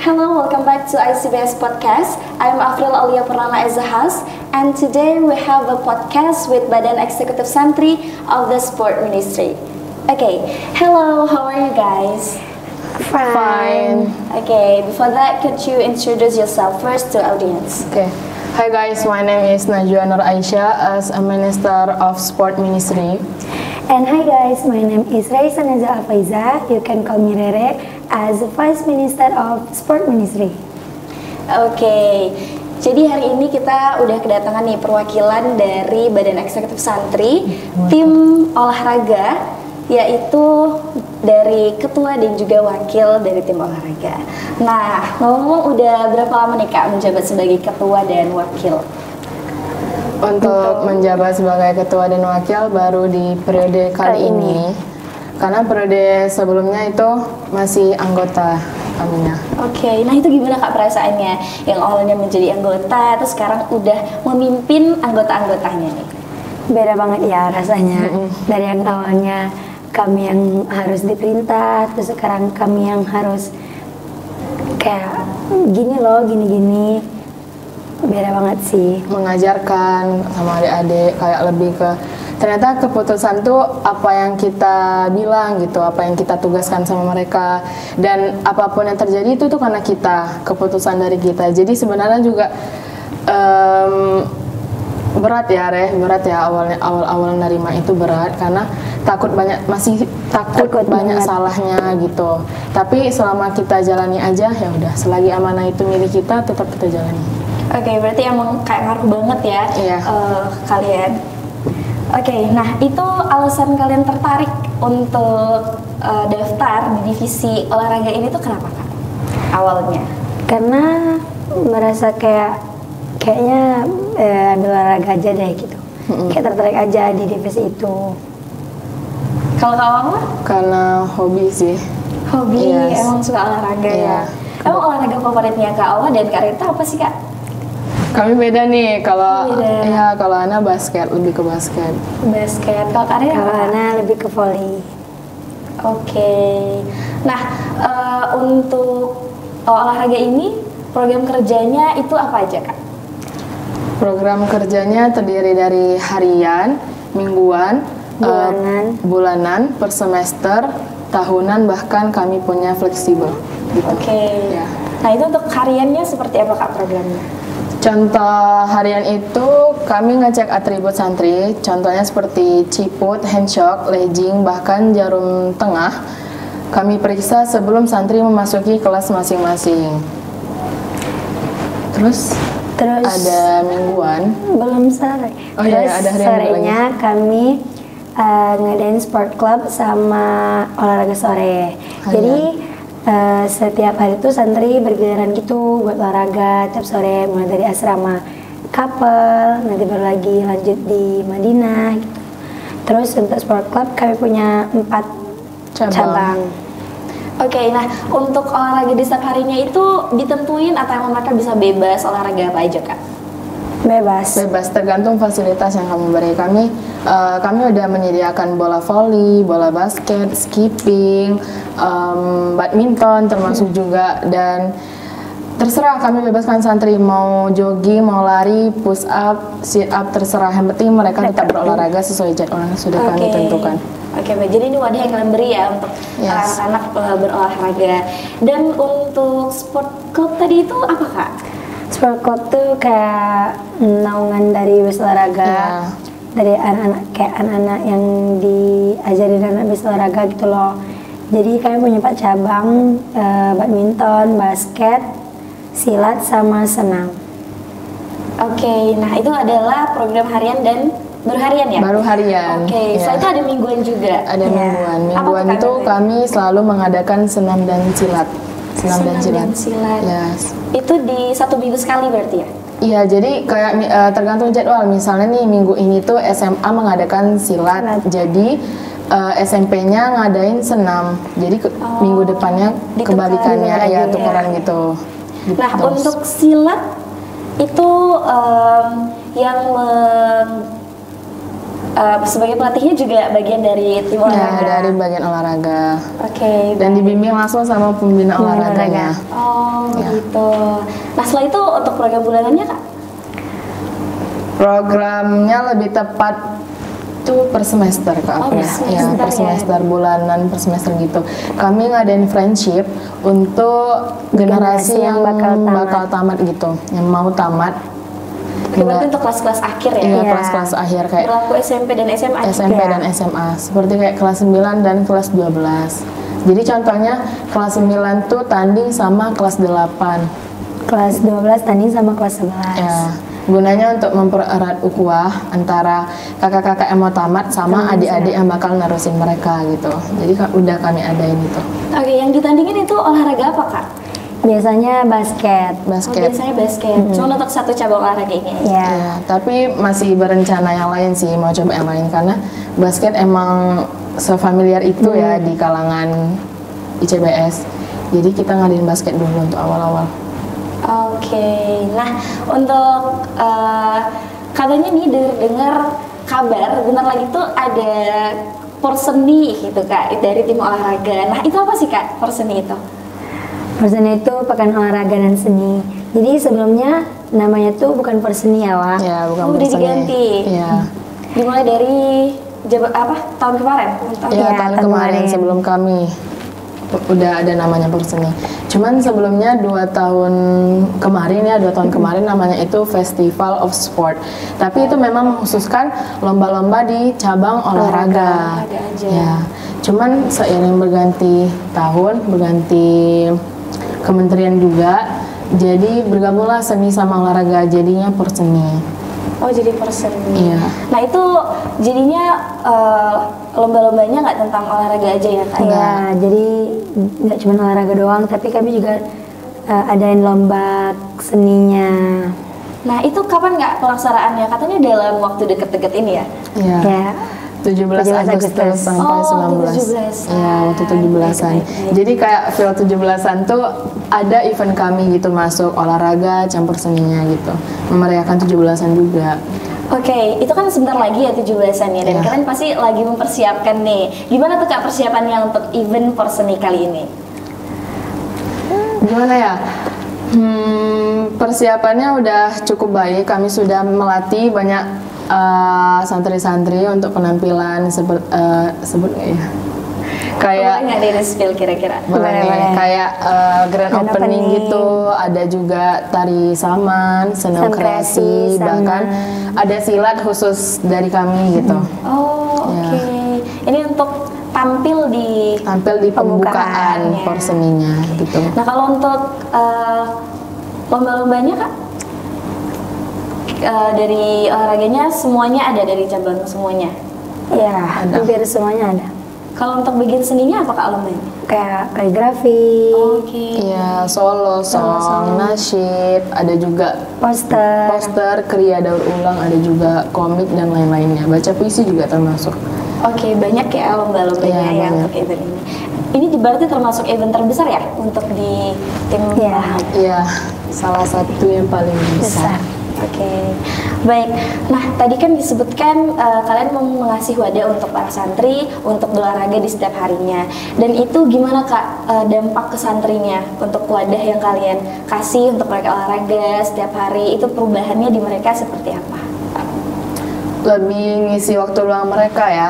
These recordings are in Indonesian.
Hello, welcome back to ICBS Podcast. I'm Afril Aulia Purnama as a host, and today we have a podcast with Badan Eksekutif Santri of the Sport Ministry. Okay, hello, how are you guys? Fine. Okay, before that, could you introduce yourself first to audience? Okay. Hi guys, my name is Najwa Nur Aisyah as a Minister of Sport Ministry. And hi guys, my name is Raisa Naza Afaiza. You can call me Rere as the Vice Minister of Sport Ministry. Oke, jadi hari ini kita udah kedatangan nih perwakilan dari Badan Eksekutif Santri, tim olahraga, yaitu dari ketua dan juga wakil dari tim olahraga. Nah, ngomong udah berapa lama nih Kak menjabat sebagai ketua dan wakil? Untuk menjabat sebagai ketua dan wakil baru di periode kali ini. Karena periode sebelumnya itu masih anggota kaminya. Oke, nah itu gimana Kak perasaannya? Yang awalnya menjadi anggota, terus sekarang udah memimpin anggota-anggotanya nih. Beda banget ya rasanya. Dari yang awalnya kami yang harus diperintah, terus sekarang kami yang harus kayak gini loh, gini-gini. Beda banget sih. Mengajarkan sama adik-adik kayak lebih ke ternyata keputusan tuh apa yang kita bilang gitu, apa yang kita tugaskan sama mereka, dan apapun yang terjadi itu tuh karena kita, keputusan dari kita. Jadi sebenarnya juga berat ya awal-awal nerima itu berat karena masih takut banyak salahnya gitu. Tapi selama kita jalani aja ya udah, selagi amanah itu milik kita tetap kita jalani. Oke, berarti emang kayak ngaruh banget ya kalian. Oke, nah itu alasan kalian tertarik untuk daftar di divisi olahraga ini tuh kenapa Kak? Awalnya? Karena merasa kayaknya ambil olahraga aja deh gitu. Kayak tertarik aja di divisi itu. Kalau kamu? Karena hobi sih. Hobi, Yes. emang suka olahraga ya? Iya. Emang olahraga favoritnya Kak Aula dan Kak Rita apa sih Kak? Kami beda nih, kalau Ana basket, lebih ke basket. Basket, kalau Kak Rita? Kalau Ana lebih ke volley. Oke. Nah, untuk olahraga ini program kerjanya itu apa aja Kak? Program kerjanya terdiri dari harian, mingguan, bulanan, per semester, tahunan, bahkan kami punya fleksibel. Gitu. Oke. Ya. Nah itu untuk hariannya seperti apa Kak programnya? Contoh harian itu kami ngecek atribut santri, contohnya seperti ciput, handshock, legging, bahkan jarum tengah. Kami periksa sebelum santri memasuki kelas masing-masing. Terus ada mingguan. Belum sore. Oh iya, ada harian sorenya kami ngadain sport club sama olahraga sore. Jadi setiap hari itu santri bergiliran gitu buat olahraga tiap sore, mulai dari asrama couple, nanti baru lagi lanjut di Madinah gitu. Terus untuk sport club kami punya 4 cabang. Oke, nah untuk olahraga di setiap harinya itu ditentuin atau emang mereka bisa bebas olahraga apa aja Kak? Bebas, tergantung fasilitas yang kamu beri. Kami udah menyediakan bola voli, bola basket, skipping, badminton termasuk juga, dan terserah kami bebaskan santri mau jogging, mau lari, push up, sit up, terserah, yang penting mereka tetap berolahraga sesuai jadwal yang sudah kami tentukan. Oke, baik. Jadi ini wadah yang kalian beri ya untuk anak-anak berolahraga. Dan untuk sport club tadi itu apa Kak? Sport club tuh kayak naungan dari bis olahraga, dari anak-anak yang diajarin anak bis olahraga gitu loh. Jadi kami punya 4 cabang, badminton, basket, silat, sama senam. Oke, nah itu adalah program harian dan baru harian ya? Baru harian. Oke, setelah itu ada mingguan juga? Ada mingguan. Mingguan itu kami selalu mengadakan senam dan silat. Senam dan silat. Yes. Itu di 1 minggu sekali berarti ya? Iya, jadi kayak tergantung jadwal. Misalnya nih minggu ini tuh SMA mengadakan silat. Jadi SMP-nya ngadain senam. Jadi minggu depannya kebalikannya, ya tukeran gitu. Nah, untuk silat itu yang sebagai pelatihnya juga bagian dari tim Ya, olahraga. dari bagian olahraga. Oke. Dan dibimbing langsung sama pembina olahraganya. Oh gitu. Nah setelah itu untuk program bulanannya Kak? Programnya lebih tepat tuh per semester Kak. Oh, per semester per ya. semester bulanan, per semester gitu. Kami ngadain friendship untuk generasi yang bakal tamat gitu, yang mau tamat. Berarti untuk kelas-kelas akhir ya? Iya, kelas-kelas akhir kayak berlaku SMP dan SMA. SMP dan SMA, seperti kayak kelas 9 dan kelas 12. Jadi contohnya kelas 9 tuh tanding sama kelas 8. Kelas 12 tanding sama kelas 11. Ya, gunanya untuk mempererat ukhuwah antara kakak-kakak yang mau tamat sama adik-adik yang bakal nerusin mereka gitu. Jadi udah kami adain itu. Oke, yang ditandingin itu olahraga apa Kak? Biasanya basket. Oh, biasanya basket. Cuma untuk satu cabang olahraga ini aja. Ya. Ya, tapi masih berencana yang lain sih, mau coba yang lain karena basket emang sefamiliar itu ya di kalangan ICBS. Jadi kita ngadain basket dulu untuk awal-awal. Oke, nah untuk katanya nih dengar kabar bentar lagi tuh ada porseni gitu Kak dari tim olahraga. Nah itu apa sih Kak porseni itu? Porseni itu pekan olahraga dan seni. Jadi sebelumnya namanya tuh bukan Porseni ya, Wak. Ya, bukan udah porseni. diganti. Iya. Dimulai dari tahun kemarin? Iya, Iya, tahun tahun kemarin kemarin. sebelum kami udah ada namanya porseni. Cuman sebelumnya 2 tahun kemarin namanya itu Festival of Sport. Tapi itu memang mengkhususkan lomba-lomba di cabang olahraga. Olahraga aja. Ya. Cuman seiring berganti tahun, berganti kementerian juga, jadi bergabunglah seni sama olahraga, jadinya porseni. Oh jadi porseni. Iya. Nah itu jadinya lomba-lombanya nggak tentang olahraga aja ya Kak? Ya, jadi nggak cuma olahraga doang, tapi kami juga adain lomba seninya. Nah itu kapan nggak pelaksanaannya? Katanya dalam waktu deket-deket ini ya? Iya. Ya. 17 Agustus sampai 19. 17-an. Iya, waktu 17-an. Baik. Jadi kayak feel 17-an tuh ada event kami gitu masuk olahraga campur seninya gitu. Memeriahkan 17-an juga. Oke, itu kan sebentar lagi ya 17-an ya, dan Iya. kalian pasti lagi mempersiapkan nih. Gimana tuh Kak persiapannya untuk event porseni kali ini? Gimana ya? Persiapannya udah cukup baik. Kami sudah melatih banyak santri-santri untuk penampilan sebut nggak ya? Kayak Boleh nggak di spill kira-kira? boleh nih, kayak grand Grand opening opening. gitu, ada juga tari saman, senam Senam kreasi, kreasi, bahkan saman. ada silat khusus dari kami gitu. Oh, Ya. oke. Ini untuk tampil di. Tampil di pembukaan Pembukaannya. porseninya gitu. Nah kalau untuk lomba-lombanya Kak, dari olahraganya semuanya ada dari cabang semuanya. Ya, Ada. hampir semuanya ada. Kalau untuk bagian seninya apa Kak lombanya? Kayak kaligrafi, Oke. Iya, solo, song, nasyid, ada juga poster, kriya daur ulang, ada juga komik dan lain-lainnya. Baca puisi juga termasuk. Oke, banyak ya lomba-lombanya Iya, yang banyak. untuk event ini. Ini berarti termasuk event terbesar ya untuk di tim Iya. olahraga? Iya, salah satu yang paling besar. Oke, baik. Nah, tadi kan disebutkan kalian mau mengasih wadah untuk para santri untuk berolahraga di setiap harinya. Dan itu gimana Kak dampak ke santrinya untuk wadah yang kalian kasih untuk mereka olahraga setiap hari? Itu perubahannya di mereka seperti apa? Lebih ngisi waktu luang mereka ya.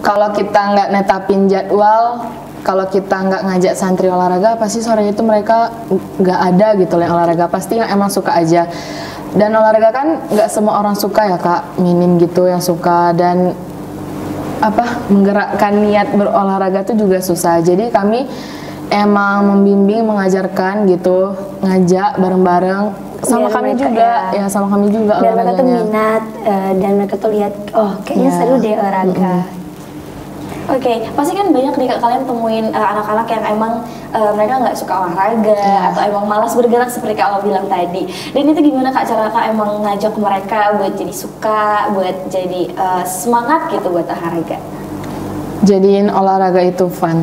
Kalau kita nggak netapin jadwal, kalau kita nggak ngajak santri olahraga, pasti sore itu mereka nggak ada gitu loh yang olahraga. Pasti yang emang suka aja. Dan olahraga kan nggak semua orang suka ya Kak, minim gitu yang suka, dan menggerakkan niat berolahraga itu juga susah. Jadi kami emang membimbing, mengajarkan gitu, ngajak bareng-bareng sama Biar kami mereka juga ya sama kami juga biar mereka tuh olahraganya. minat dan mereka tuh lihat, oh kayaknya Iya. seru deh olahraga. Oke, pasti kan banyak nih Kak, kalian temuin anak-anak yang emang mereka nggak suka olahraga atau emang malas bergerak seperti Kak Awa bilang tadi. Dan itu gimana Kak cara Kak emang ngajak mereka buat jadi suka, buat jadi semangat gitu buat olahraga? Jadiin olahraga itu fun,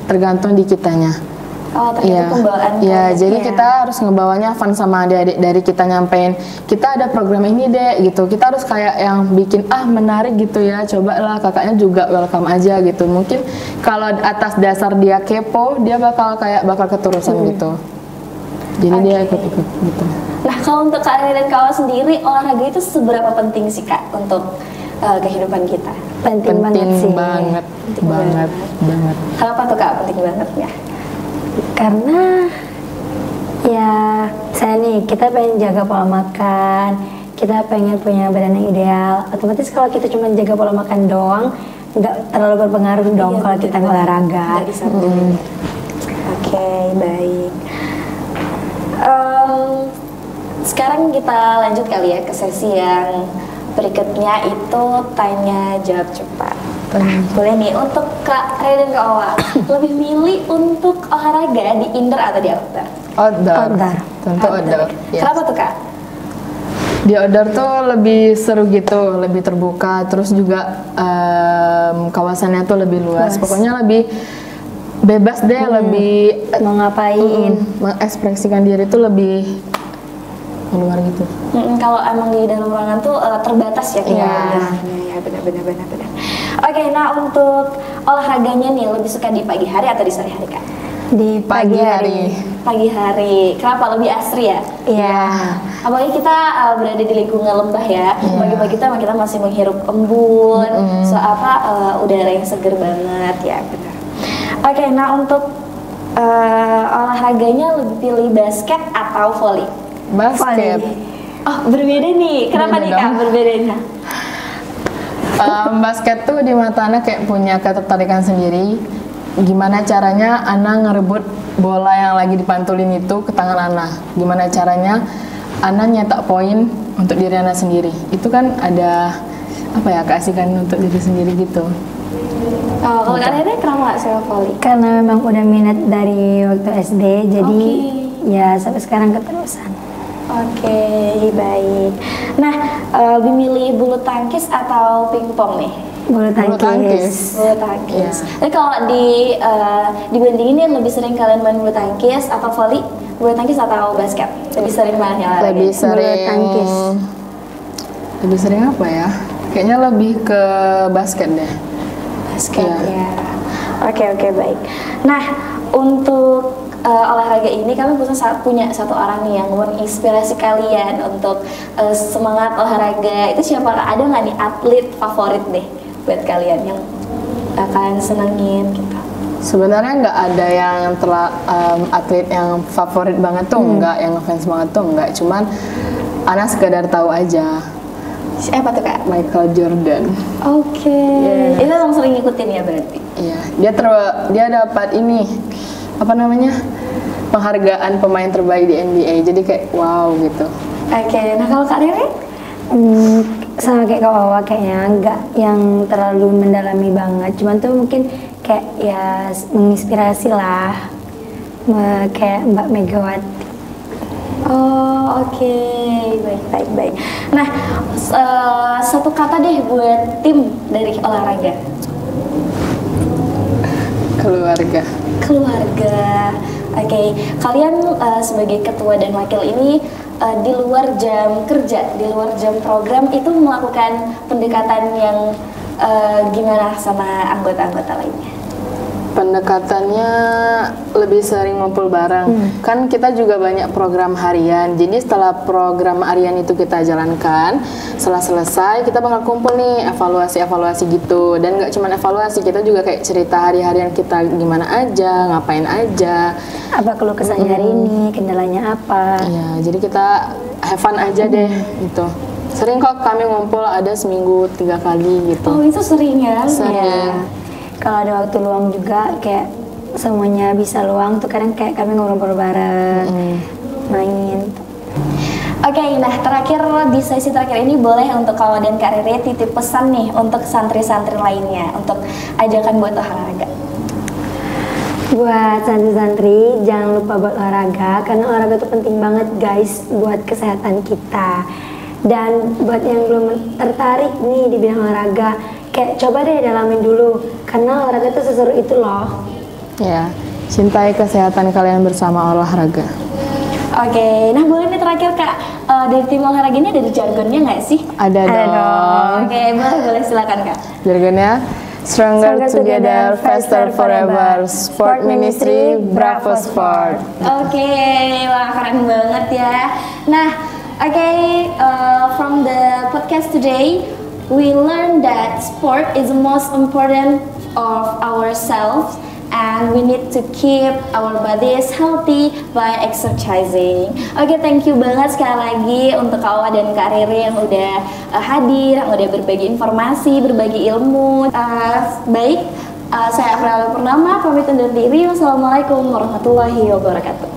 tergantung di kitanya. Oh, ternyata pembawaan. Iya, jadi kita harus ngebawanya fun sama adik-adik. Dari kita nyampein, kita ada program ini deh gitu. Kita harus kayak yang bikin menarik gitu ya. Cobalah, kakaknya juga welcome aja gitu. Mungkin kalau atas dasar dia kepo, dia bakal keterusan gitu. Jadi dia ikut-ikut gitu. Nah, kalau untuk Kak Rere dan Kak Awa sendiri, olahraga itu seberapa penting sih Kak untuk kehidupan kita? Penting banget sih. banget. Kenapa tuh Kak penting banget ya? Karena ya saya nih, kita pengen jaga pola makan, kita pengen punya badan yang ideal. Otomatis kalau kita cuma jaga pola makan doang, nggak terlalu berpengaruh dong kalau kita nggak olahraga. Oke, baik. Sekarang kita lanjut kali ya ke sesi yang berikutnya, itu tanya jawab cepat. Boleh nih, untuk Kak Rere dan Kak Awa, lebih milih untuk olahraga di indoor atau di outdoor? Outdoor. Tentu outdoor. Yes. Kenapa tuh Kak? Di outdoor tuh lebih seru gitu, lebih terbuka, terus juga kawasannya tuh lebih luas. Pokoknya lebih bebas deh, lebih Mau ngapain? mengekspresikan diri tuh lebih keluar gitu. Kalau emang di dalam ruangan tuh terbatas ya. Iya. Benar. Oke, nah untuk olahraganya nih, lebih suka di pagi hari atau di sore hari Kak? Di pagi hari. Pagi hari. Kenapa? Lebih asri ya? Iya. Apalagi kita berada di lingkungan lembah ya. Pagi-pagi kita masih menghirup embun, udara yang seger banget ya, benar. Oke, nah untuk olahraganya lebih pilih basket atau volley? Basket. Oh, berbeda nih. Kenapa nih Kak berbedanya? Basket tuh di mata Ana kayak punya ketertarikan sendiri. Gimana caranya Ana ngerebut bola yang lagi dipantulin itu ke tangan Ana? Gimana caranya Ana nyetak poin untuk diri Ana sendiri? Itu kan ada keasikan untuk diri sendiri gitu. Oh, kalau Kak Rere kenapa nggak suka volley? Karena memang udah minat dari waktu SD, jadi ya sampai sekarang keterusan. Oke, baik. Nah, lebih milih bulu tangkis atau pingpong nih? Bulu tangkis. Bulu tangkis. Tapi kalau dibandingin lebih sering kalian main bulu tangkis atau volley? Bulu tangkis atau basket? Lebih sering mana yang olahraga? Lebih sering Bulu tangkis. Lebih sering apa ya? Kayaknya lebih ke basket deh. Basket ya. Oke, baik. Nah, untuk olahraga ini kami punya satu orang nih yang menginspirasi kalian untuk semangat olahraga. Itu siapa? Ada nggak nih atlet favorit deh buat kalian yang kalian senengin gitu? Sebenarnya nggak ada yang atlet yang favorit banget tuh, nggak, yang ngefans banget tuh nggak. Cuman Ana sekedar tahu aja. Siapa tuh Kak? Michael Jordan. Oke. Itu emang sering ngikutin ya berarti? Iya. Dia dapat ini penghargaan pemain terbaik di NBA. Jadi kayak wow gitu. Oke. Nah kalau Kak Rere? Sama kayak Kak Wawa, kayaknya nggak yang terlalu mendalami banget, cuman tuh mungkin kayak ya menginspirasi lah, kayak Mbak Megawati. Oh, oke. Baik. Nah, satu kata deh buat tim dari olahraga. Keluarga. Oke. Kalian sebagai ketua dan wakil ini di luar jam kerja, di luar jam program itu melakukan pendekatan yang gimana sama anggota-anggota lainnya? Pendekatannya lebih sering ngumpul bareng. Kan kita juga banyak program harian. Jadi setelah program harian itu kita jalankan, setelah selesai kita bakal kumpul nih, evaluasi gitu. Dan nggak cuma evaluasi, kita juga kayak cerita hari-harian kita gimana aja, ngapain aja. Apa keluh kesahnya hari ini, kendalanya apa. Ya, jadi kita have fun aja deh gitu. Sering kok kami ngumpul, ada seminggu 3 kali gitu. Oh, itu sering ya? Sering. Kalau ada waktu luang juga kayak semuanya bisa luang tuh, kadang kayak kami ngobrol bareng, main. Oke, nah terakhir di sesi terakhir ini boleh untuk Kawa dan Kak Rere titip pesan nih untuk santri-santri lainnya untuk ajakan buat olahraga. Buat santri-santri jangan lupa buat olahraga, karena olahraga itu penting banget guys buat kesehatan kita. Dan buat yang belum tertarik nih di bidang olahraga, kayak coba deh dalamin dulu, karena olahraga itu seseru itu loh. Ya, cintai kesehatan kalian bersama olahraga. Oke, nah boleh nih terakhir Kak, dari tim olahraga ini ada jargonnya nggak sih? Ada dong. Oke, boleh silakan Kak. Jargonnya Stronger Together, Faster Forever, Sport Ministry, Bravo Sport. Oke, wah keren banget ya. Nah, from the podcast today, we learned that sport is the most important of ourselves, and we need to keep our bodies healthy by exercising. Oke, thank you banget sekali lagi untuk Kak Owa dan Kak Riri yang udah hadir, yang udah berbagi informasi, berbagi ilmu. Baik, saya Aprilia Purnama, pamit undur diri. Wassalamualaikum warahmatullahi wabarakatuh.